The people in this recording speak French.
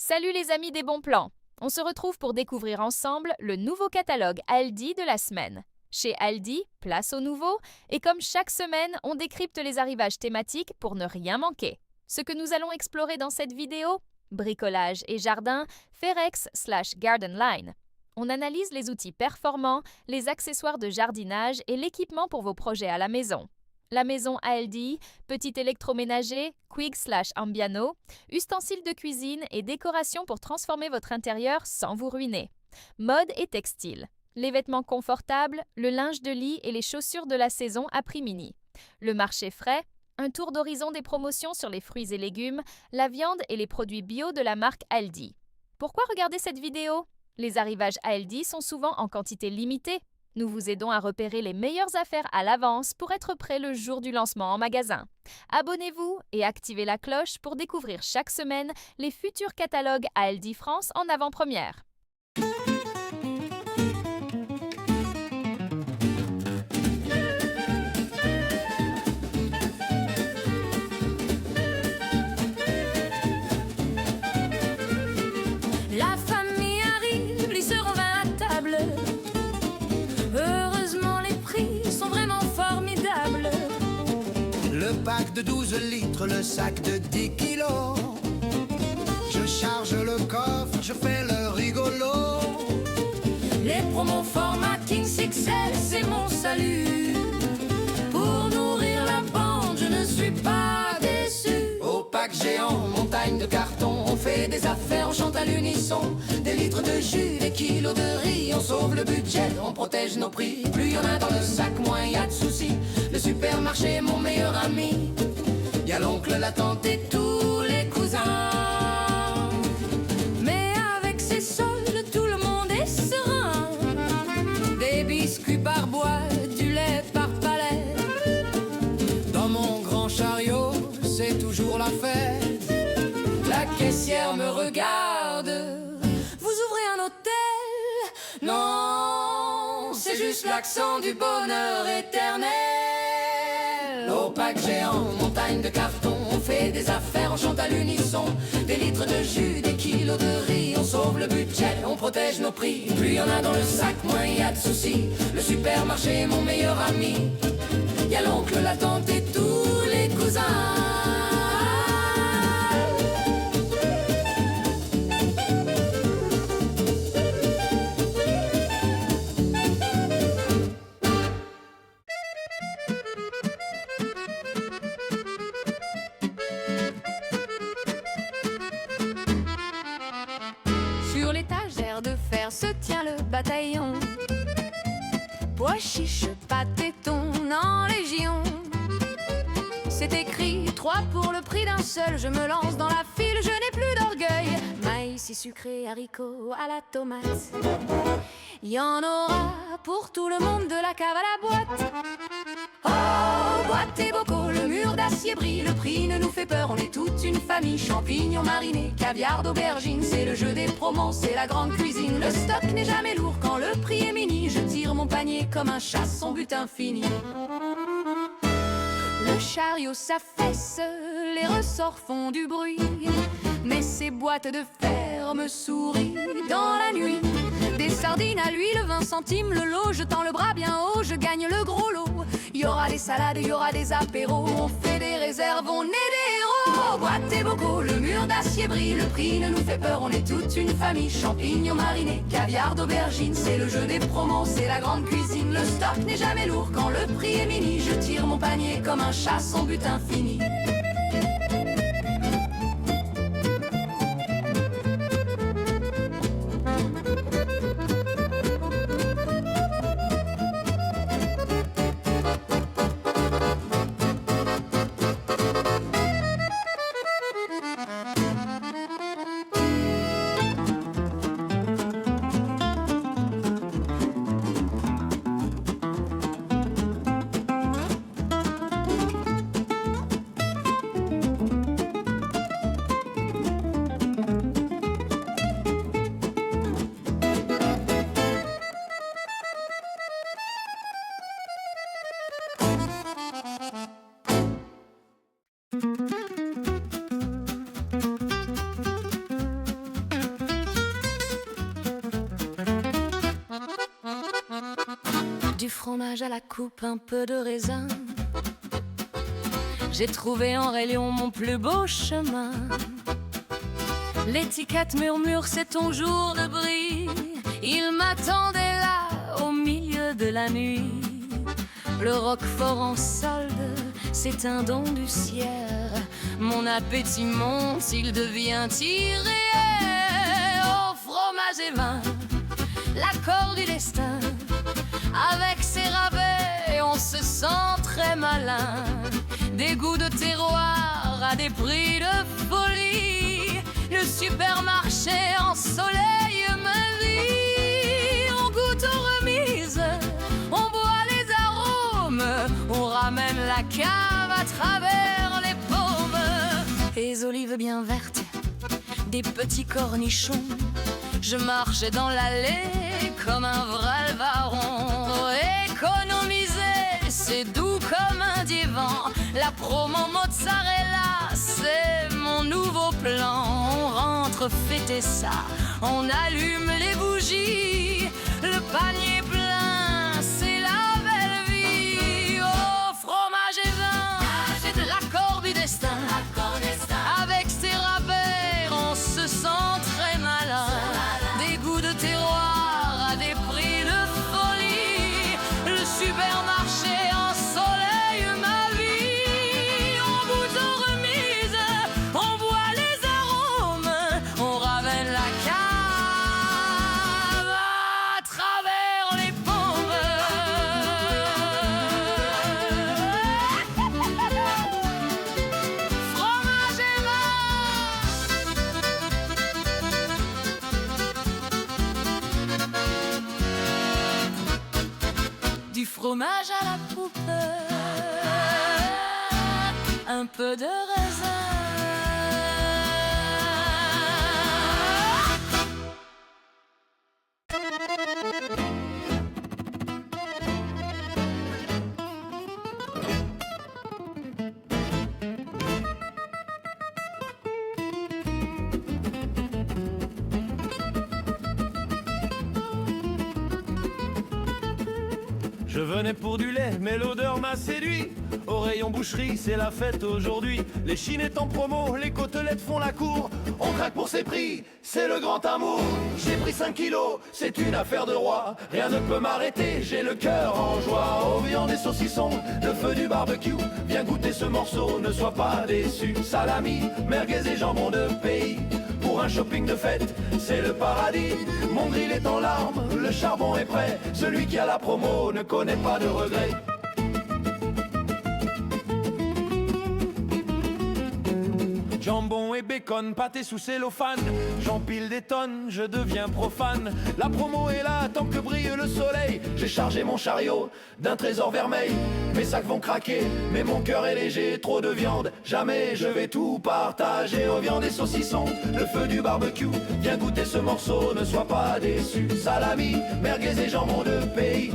Salut les amis des bons plans! On se retrouve pour découvrir ensemble le nouveau catalogue Aldi de la semaine. Chez Aldi, place au nouveau, et comme chaque semaine, on décrypte les arrivages thématiques pour ne rien manquer. Ce que nous allons explorer dans cette vidéo: bricolage et jardin, Ferex/Garden Line. On analyse les outils performants, les accessoires de jardinage et l'équipement pour vos projets à la maison. La maison Aldi, petit électroménager, Quig/Ambiano, ustensiles de cuisine et décorations pour transformer votre intérieur sans vous ruiner. Mode et textile, les vêtements confortables, le linge de lit et les chaussures de la saison à prix mini. Le marché frais, un tour d'horizon des promotions sur les fruits et légumes, la viande et les produits bio de la marque Aldi. Pourquoi regarder cette vidéo? Les arrivages Aldi sont souvent en quantité limitée. Nous vous aidons à repérer les meilleures affaires à l'avance pour être prêt le jour du lancement en magasin. Abonnez-vous et activez la cloche pour découvrir chaque semaine les futurs catalogues Aldi France en avant-première. La famille arrive, ils seront 20 à table. Heureusement, les prix sont vraiment formidables. Le pack de 12 litres, le sac de 10 kilos. Je charge le coffre, je fais le rigolo. Les promos format King XL, c'est mon salut. Pour nourrir la bande, je ne suis pas déçu. Au pack géant, montagne de carton, on fait des affaires, on chante à l'unisson. Des litres de jus, des kilos de riz, on sauve le budget, on protège nos prix. Plus y en a dans le sac, moins y a de soucis. Le supermarché est mon meilleur ami. Y a l'oncle, la tante et tous les cousins. Mais avec ces soldes, tout le monde est serein. Des biscuits par boîte, du lait par palette. Dans mon grand chariot, c'est toujours la fête. La caissière me regarde. Vous ouvrez un hôtel? Non, c'est juste l'accent du bonheur éternel. Au pack géant, montagne de carton, on fait des affaires, on chante à l'unisson. Des litres de jus, des kilos de riz, on sauve le budget, on protège nos prix. Plus y en a dans le sac, moins y a de soucis. Le supermarché est mon meilleur ami. Y a l'oncle, la tante et tous les cousins. Sur l'étagère de fer se tient le bataillon. Pois chiches, pâtes et thon en légion. C'est écrit 3 pour le prix d'un seul. Je me lance dans la file, je n'ai plus d'orgueil. Maïs et sucré, haricots à la tomate. Y en aura pour tout le monde, de la cave à la boîte. Oh, boîte et bocaux, le mur d'acier brille. Le prix ne nous fait peur, on est toute une famille. Champignons marinés, caviar d'aubergine. C'est le jeu des promos, c'est la grande cuisine. Le stock n'est jamais lourd quand le prix est mini. Je tire mon panier comme un chat, son butin fini. Le chariot s'affaisse, les ressorts font du bruit. Mais ces boîtes de fer me sourient dans la nuit. Des sardines à l'huile, 20 centimes le lot. Je tends le bras bien haut, je gagne le gros lot. Y aura des salades, y aura des apéros. On fait des réserves, on est des héros. Boîte et bocaux, le mur d'acier brille. Le prix ne nous fait peur, on est toute une famille. Champignons marinés, caviar d'aubergine. C'est le jeu des promos, c'est la grande cuisine. Le stock n'est jamais lourd quand le prix est mini. Je tire mon panier comme un chat, son butin fini. Du fromage à la coupe, un peu de raisin. J'ai trouvé en rayon mon plus beau chemin. L'étiquette murmure, c'est ton jour de bris. Il m'attendait là, au milieu de la nuit. Le roquefort en solde, c'est un don du ciel. Mon appétit monte, il devient irréel. Oh, fromage et vin, l'accord du destin. Avec ses rabais, on se sent très malin. Des goûts de terroir à des prix de folie. Le supermarché en soleil me vit. On goûte aux remises, on boit les arômes. On ramène la cave à travers les paumes. Les olives bien vertes, des petits cornichons. Je marchais dans l'allée comme un vrai varon. Économiser, c'est doux comme un divan. La promo mozzarella, c'est mon nouveau plan. On rentre fêter ça, on allume les bougies. Le panier plein, c'est la belle vie. Oh, fromage et vin, c'est l'accord du destin. Avec ses rabais, on se sent très malin. Des goûts de terroir à des prix de folie. Le supermarché en soleil ma vie. On goûte aux remises, on boit les arômes. On ramène la cave à travers les paumes. Fromage et vin. Du fromage à la poupe, un peu de raisin. Je venais pour du lait, mais l'odeur m'a séduit. Au rayon boucherie, c'est la fête aujourd'hui. Les chinettes en promo, les côtelettes font la cour. On craque pour ses prix, c'est le grand amour. J'ai pris 5 kilos, c'est une affaire de roi. Rien ne peut m'arrêter, j'ai le cœur en joie. Aux viandes et saucissons, le feu du barbecue. Viens goûter ce morceau, ne sois pas déçu. Salami, merguez et jambon de pays. Pour un shopping de fête, c'est le paradis. Mon grill est en larmes, le charbon est prêt. Celui qui a la promo ne connaît pas de regrets. Jambon et bacon, pâté sous cellophane. J'empile des tonnes, je deviens profane. La promo est là, tant que brille le soleil. J'ai chargé mon chariot d'un trésor vermeil. Mes sacs vont craquer, mais mon cœur est léger. Trop de viande, jamais je vais tout partager. Aux viandes et saucissons, le feu du barbecue. Viens goûter ce morceau, ne sois pas déçu. Salami, merguez et jambon de pays.